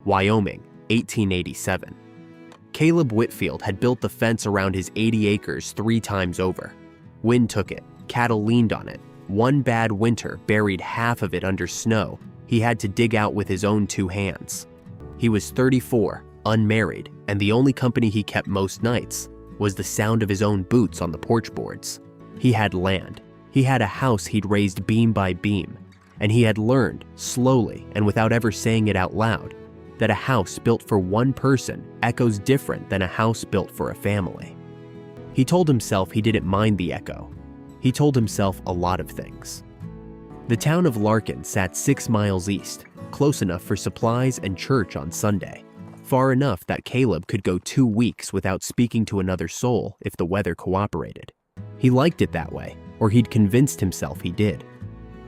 Wyoming, 1887. Caleb Whitfield had built the fence around his 80 acres 3 times over. Wind took it, cattle leaned on it. One bad winter buried half of it under snow he had to dig out with his own 2 hands. He was 34, unmarried, and the only company he kept most nights was the sound of his own boots on the porch boards. He had land. He had a house he'd raised beam by beam, and he had learned, slowly and without ever saying it out loud, that a house built for one person echoes different than a house built for a family. He told himself he didn't mind the echo. He told himself a lot of things. The town of Larkin sat 6 miles east, close enough for supplies and church on Sunday, far enough that Caleb could go 2 weeks without speaking to another soul if the weather cooperated. He liked it that way, or he'd convinced himself he did.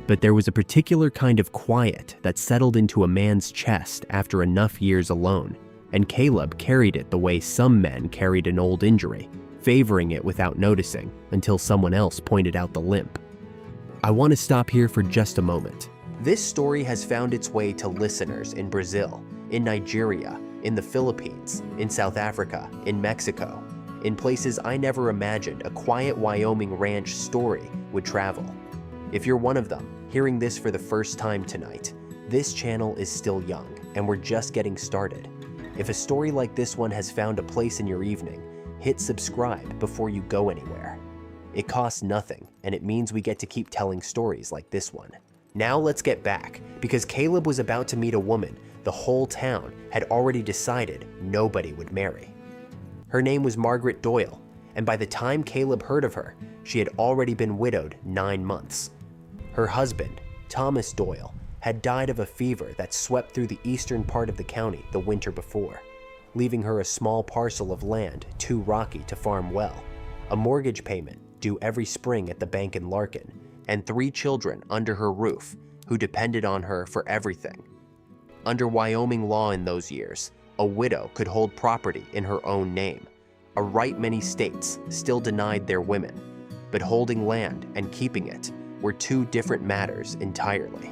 But there was a particular kind of quiet that settled into a man's chest after enough years alone, and Caleb carried it the way some men carried an old injury, favoring it without noticing until someone else pointed out the limp. I want to stop here for just a moment. This story has found its way to listeners in Brazil, in Nigeria, in the Philippines, in South Africa, in Mexico, in places I never imagined a quiet Wyoming ranch story would travel. If you're one of them, hearing this for the first time tonight, this channel is still young, and we're just getting started. If a story like this one has found a place in your evening, hit subscribe before you go anywhere. It costs nothing, and it means we get to keep telling stories like this one. Now let's get back, because Caleb was about to meet a woman the whole town had already decided nobody would marry. Her name was Margaret Doyle, and by the time Caleb heard of her, she had already been widowed 9 months. Her husband, Thomas Doyle, had died of a fever that swept through the eastern part of the county the winter before, leaving her a small parcel of land too rocky to farm well, a mortgage payment due every spring at the bank in Larkin, and 3 children under her roof who depended on her for everything. Under Wyoming law in those years, a widow could hold property in her own name, a right many states still denied their women, but holding land and keeping it were 2 different matters entirely.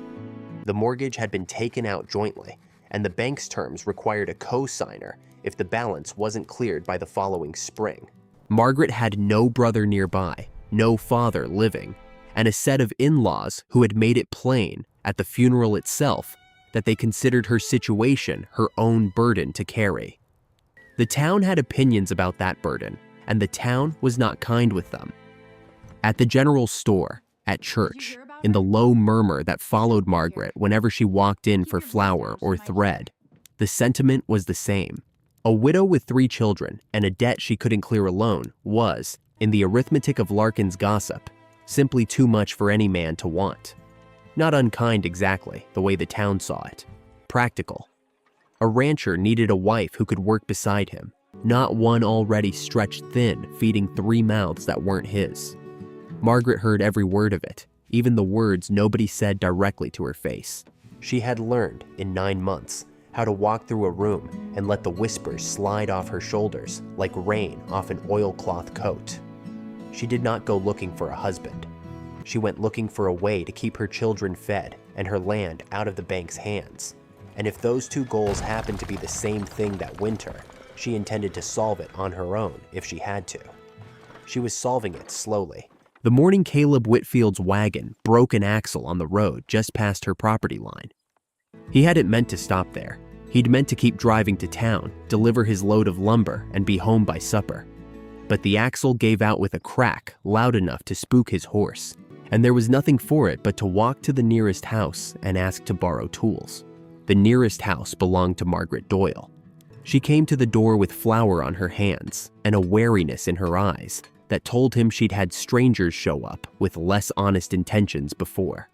The mortgage had been taken out jointly, and the bank's terms required a co-signer if the balance wasn't cleared by the following spring. Margaret had no brother nearby, no father living, and a set of in-laws who had made it plain at the funeral itself that they considered her situation her own burden to carry. The town had opinions about that burden, and the town was not kind with them. At the general store, at church, in the low murmur that followed Margaret whenever she walked in for flour or thread, the sentiment was the same. A widow with 3 children and a debt she couldn't clear alone was, in the arithmetic of Larkin's gossip, simply too much for any man to want. Not unkind exactly, the way the town saw it. Practical. A rancher needed a wife who could work beside him, not one already stretched thin, feeding 3 mouths that weren't his. Margaret heard every word of it, even the words nobody said directly to her face. She had learned, in 9 months, how to walk through a room and let the whispers slide off her shoulders like rain off an oilcloth coat. She did not go looking for a husband. She went looking for a way to keep her children fed and her land out of the bank's hands. And if those 2 goals happened to be the same thing that winter, she intended to solve it on her own if she had to. She was solving it slowly. The morning Caleb Whitfield's wagon broke an axle on the road just past her property line. He hadn't meant to stop there. He'd meant to keep driving to town, deliver his load of lumber, and be home by supper. But the axle gave out with a crack loud enough to spook his horse, and there was nothing for it but to walk to the nearest house and ask to borrow tools. The nearest house belonged to Margaret Doyle. She came to the door with flour on her hands and a wariness in her eyes that told him she'd had strangers show up with less honest intentions before.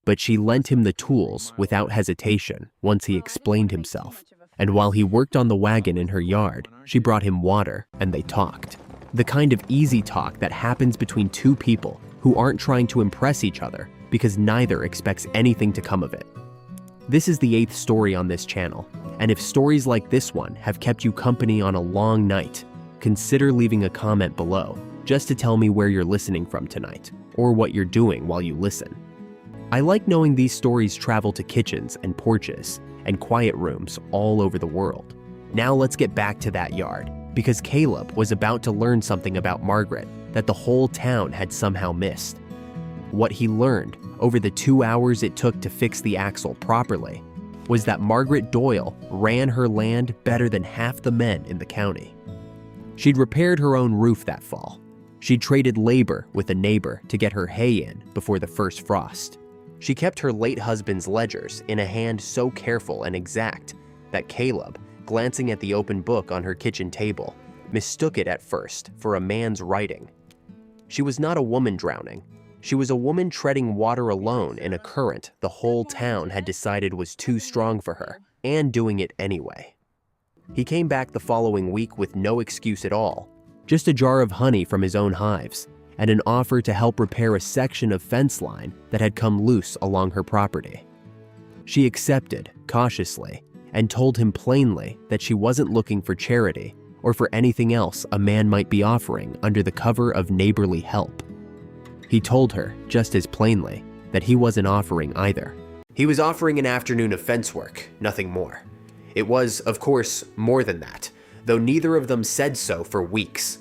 But she lent him the tools without hesitation once he explained himself, and while he worked on the wagon in her yard, she brought him water and they talked. The kind of easy talk that happens between 2 people who aren't trying to impress each other because neither expects anything to come of it. This is the 8th story on this channel, and if stories like this one have kept you company on a long night, consider leaving a comment below just to tell me where you're listening from tonight, or what you're doing while you listen. I like knowing these stories travel to kitchens and porches, and quiet rooms all over the world. Now let's get back to that yard, because Caleb was about to learn something about Margaret that the whole town had somehow missed. What he learned over the 2 hours it took to fix the axle properly was that Margaret Doyle ran her land better than half the men in the county. She'd repaired her own roof that fall. She'd traded labor with a neighbor to get her hay in before the first frost. She kept her late husband's ledgers in a hand so careful and exact that Caleb, glancing at the open book on her kitchen table, mistook it at first for a man's writing. She was not a woman drowning. She was a woman treading water alone in a current the whole town had decided was too strong for her, and doing it anyway. He came back the following week with no excuse at all, just a jar of honey from his own hives, and an offer to help repair a section of fence line that had come loose along her property. She accepted, cautiously, and told him plainly that she wasn't looking for charity or for anything else a man might be offering under the cover of neighborly help. He told her, just as plainly, that he wasn't offering either. He was offering an afternoon of fence work, nothing more. It was, of course, more than that, though neither of them said so for weeks.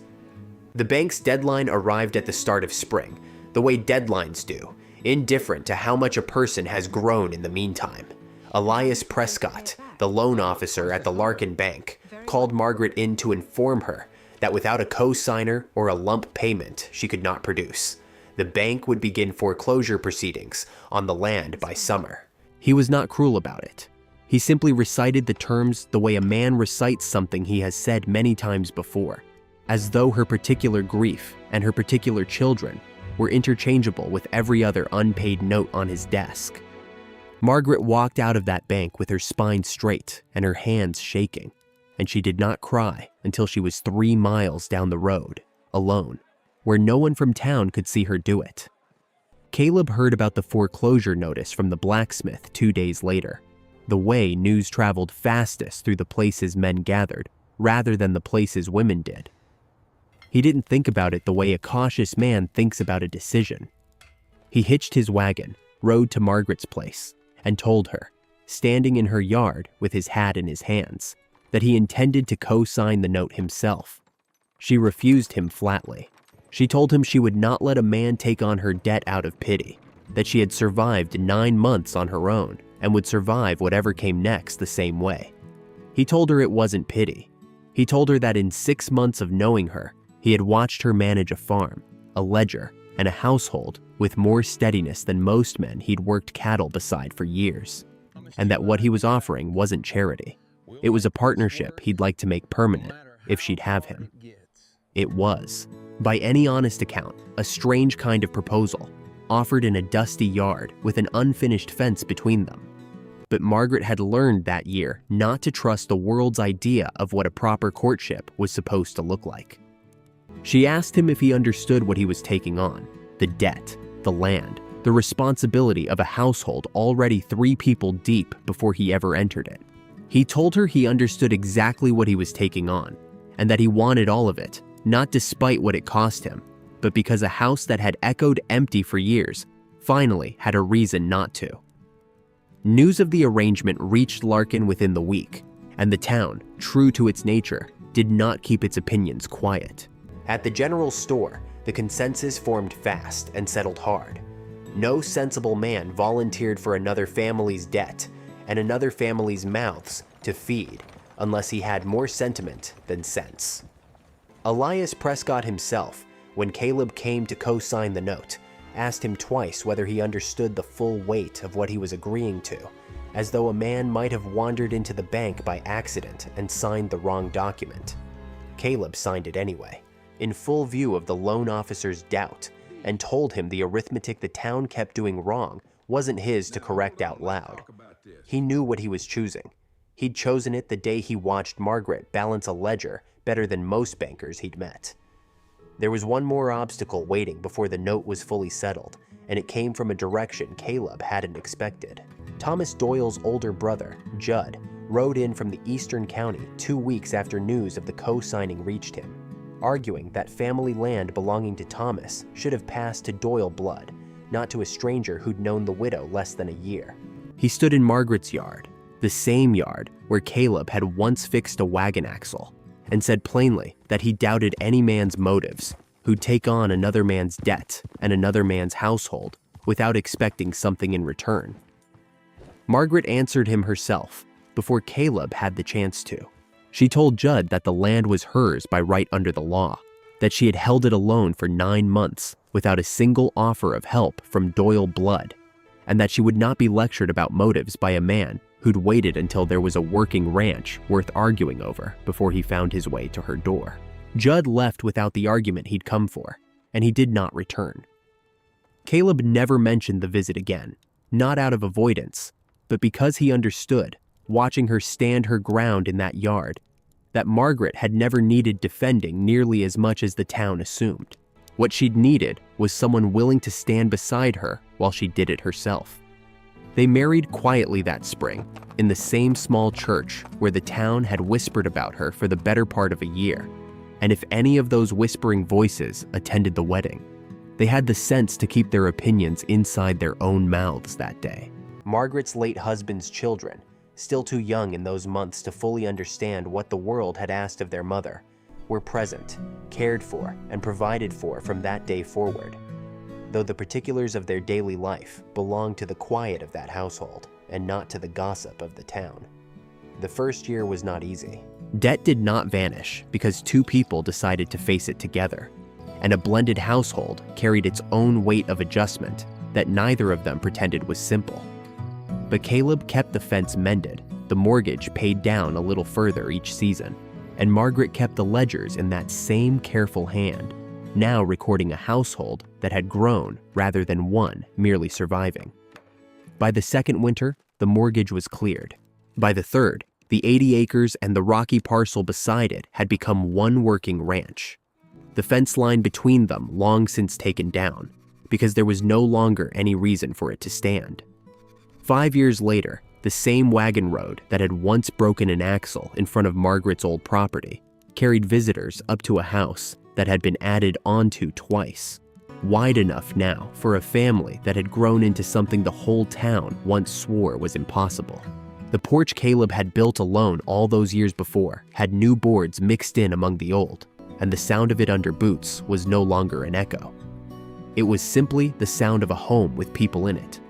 The bank's deadline arrived at the start of spring, the way deadlines do, indifferent to how much a person has grown in the meantime. Elias Prescott, the loan officer at the Larkin bank, called Margaret in to inform her that without a co-signer or a lump payment she could not produce, the bank would begin foreclosure proceedings on the land by summer. He was not cruel about it. He simply recited the terms the way a man recites something he has said many times before, as though her particular grief and her particular children were interchangeable with every other unpaid note on his desk. Margaret walked out of that bank with her spine straight and her hands shaking, and she did not cry until she was 3 miles down the road, alone, where no one from town could see her do it. Caleb heard about the foreclosure notice from the blacksmith 2 days later, the way news traveled fastest through the places men gathered, rather than the places women did. He didn't think about it the way a cautious man thinks about a decision. He hitched his wagon, rode to Margaret's place, and told her, standing in her yard with his hat in his hands, that he intended to co-sign the note himself. She refused him flatly. She told him she would not let a man take on her debt out of pity, that she had survived 9 months on her own and would survive whatever came next the same way. He told her it wasn't pity. He told her that in 6 months of knowing her, he had watched her manage a farm, a ledger, and a household with more steadiness than most men he'd worked cattle beside for years, and that what he was offering wasn't charity. It was a partnership he'd like to make permanent if she'd have him. It was, by any honest account, a strange kind of proposal, offered in a dusty yard with an unfinished fence between them. But Margaret had learned that year not to trust the world's idea of what a proper courtship was supposed to look like. She asked him if he understood what he was taking on, the debt, the land, the responsibility of a household already 3 people deep before he ever entered it. He told her he understood exactly what he was taking on, and that he wanted all of it, not despite what it cost him, but because a house that had echoed empty for years finally had a reason not to. News of the arrangement reached Larkin within the week, and the town, true to its nature, did not keep its opinions quiet. At the general store, the consensus formed fast and settled hard. No sensible man volunteered for another family's debt and another family's mouths to feed unless he had more sentiment than sense. Elias Prescott himself, when Caleb came to co-sign the note, asked him twice whether he understood the full weight of what he was agreeing to, as though a man might have wandered into the bank by accident and signed the wrong document. Caleb signed it anyway, in full view of the loan officer's doubt, and told him the arithmetic the town kept doing wrong wasn't his to correct out loud. He knew what he was choosing. He'd chosen it the day he watched Margaret balance a ledger better than most bankers he'd met. There was one more obstacle waiting before the note was fully settled, and it came from a direction Caleb hadn't expected. Thomas Doyle's older brother, Judd, rode in from the eastern county 2 weeks after news of the co-signing reached him, arguing that family land belonging to Thomas should have passed to Doyle blood, not to a stranger who'd known the widow less than a year. He stood in Margaret's yard, the same yard where Caleb had once fixed a wagon axle, and said plainly that he doubted any man's motives who'd take on another man's debt and another man's household without expecting something in return. Margaret answered him herself before Caleb had the chance to. She told Judd that the land was hers by right under the law, that she had held it alone for 9 months without a single offer of help from Doyle blood, and that she would not be lectured about motives by a man who'd waited until there was a working ranch worth arguing over before he found his way to her door. Judd left without the argument he'd come for, and he did not return. Caleb never mentioned the visit again, not out of avoidance, but because he understood, watching her stand her ground in that yard, that Margaret had never needed defending nearly as much as the town assumed. What she'd needed was someone willing to stand beside her while she did it herself. They married quietly that spring, in the same small church where the town had whispered about her for the better part of a year. And if any of those whispering voices attended the wedding, they had the sense to keep their opinions inside their own mouths that day. Margaret's late husband's children, still too young in those months to fully understand what the world had asked of their mother, were present, cared for, and provided for from that day forward, though the particulars of their daily life belonged to the quiet of that household and not to the gossip of the town. The first year was not easy. Debt did not vanish because two people decided to face it together, and a blended household carried its own weight of adjustment that neither of them pretended was simple. But Caleb kept the fence mended, the mortgage paid down a little further each season, and Margaret kept the ledgers in that same careful hand, now recording a household that had grown rather than one merely surviving. By the second winter, the mortgage was cleared. By the third, the 80 acres and the rocky parcel beside it had become one working ranch. The fence line between them long since taken down, because there was no longer any reason for it to stand. 5 years later, the same wagon road that had once broken an axle in front of Margaret's old property carried visitors up to a house that had been added onto twice, wide enough now for a family that had grown into something the whole town once swore was impossible. The porch Caleb had built alone all those years before had new boards mixed in among the old, and the sound of it under boots was no longer an echo. It was simply the sound of a home with people in it.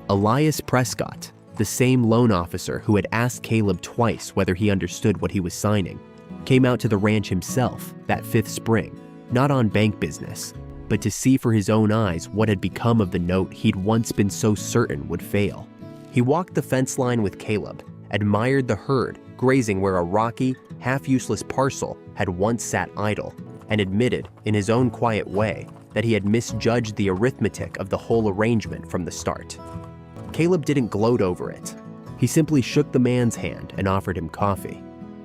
Elias Prescott, the same loan officer who had asked Caleb twice whether he understood what he was signing, came out to the ranch himself that 5th spring, not on bank business, but to see for his own eyes what had become of the note he'd once been so certain would fail. He walked the fence line with Caleb, admired the herd grazing where a rocky, half-useless parcel had once sat idle, and admitted, in his own quiet way, that he had misjudged the arithmetic of the whole arrangement from the start. Caleb didn't gloat over it. He simply shook the man's hand and offered him coffee,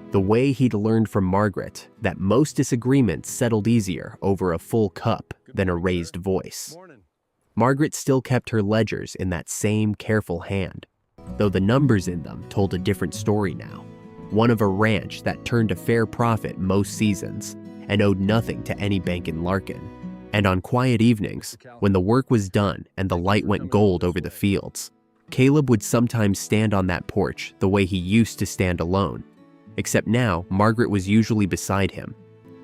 the way he'd learned from Margaret that most disagreements settled easier over a full cup than a raised voice. Margaret still kept her ledgers in that same careful hand, though the numbers in them told a different story now, one of a ranch that turned a fair profit most seasons and owed nothing to any bank in Larkin. And on quiet evenings, when the work was done and the light went gold over the fields, Caleb would sometimes stand on that porch the way he used to stand alone, except now Margaret was usually beside him,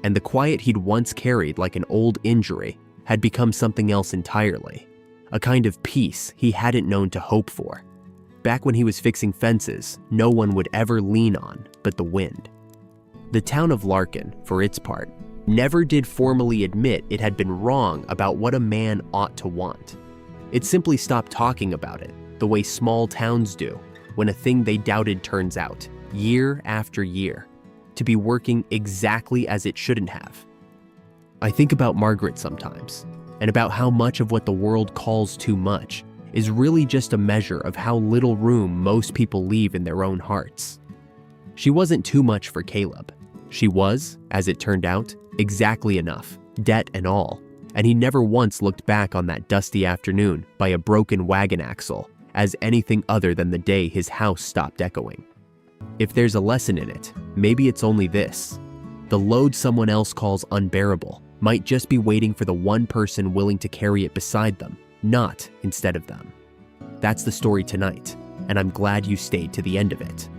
and the quiet he'd once carried like an old injury had become something else entirely, a kind of peace he hadn't known to hope for. Back when he was fixing fences, no one would ever lean on but the wind. The town of Larkin, for its part, never did formally admit it had been wrong about what a man ought to want. It simply stopped talking about it, the way small towns do when a thing they doubted turns out, year after year, to be working exactly as it shouldn't have. I think about Margaret sometimes, and about how much of what the world calls too much is really just a measure of how little room most people leave in their own hearts. She wasn't too much for Caleb. She was, as it turned out, exactly enough, debt and all, and he never once looked back on that dusty afternoon by a broken wagon axle as anything other than the day his house stopped echoing. If there's a lesson in it, maybe it's only this: the load someone else calls unbearable might just be waiting for the one person willing to carry it beside them, not instead of them. That's the story tonight. and I'm glad you stayed to the end of it.